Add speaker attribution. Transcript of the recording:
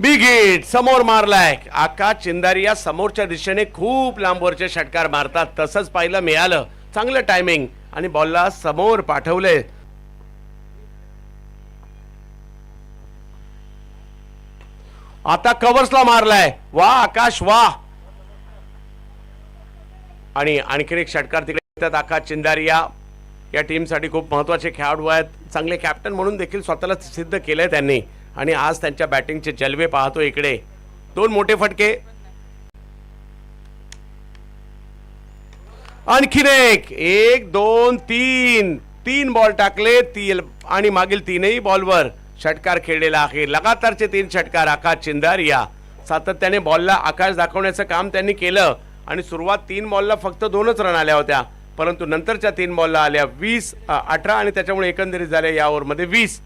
Speaker 1: Big hit समोर मारलाय आकाश चिंदारिया समोरच्या दिशेने खूप लांबवरचे षटकार मारतात तसंच पाहिलं मिळालं चांगलं टायमिंग आणि बॉलला समोर पाठवले। आता कव्हर्सला मारलाय वा आकाश वा आणि आणखी एक षटकार तिकडे येतात। आकाश चिंदारिया या टीमसाठी खूप महत्त्वाचे खेळाडू आहेत, चांगले कॅप्टन म्हणून देखील स्वतःला सिद्ध केलंय त्यांनी आणि आज त्यांच्या बॅटिंगचे जलवे पाहतो। इकडे दोन मोठे फटके, आणखीन एक दोन तीन तीन बॉल टाकले आणि मागील तीनही बॉलवर षटकार खेळलेला आहे। लगातारचे तीन षटकार आकाश चिंदारिया सातत्याने बॉलला आकाश दाखवण्याचं काम त्यांनी केलं आणि सुरुवात तीन बॉलला फक्त 2च रन आल्या होत्या, परंतु नंतरच्या तीन बॉलला आल्या 20 18 आणि त्याच्यामुळे एकंदरीत झाले या ओव्हरमध्ये 20।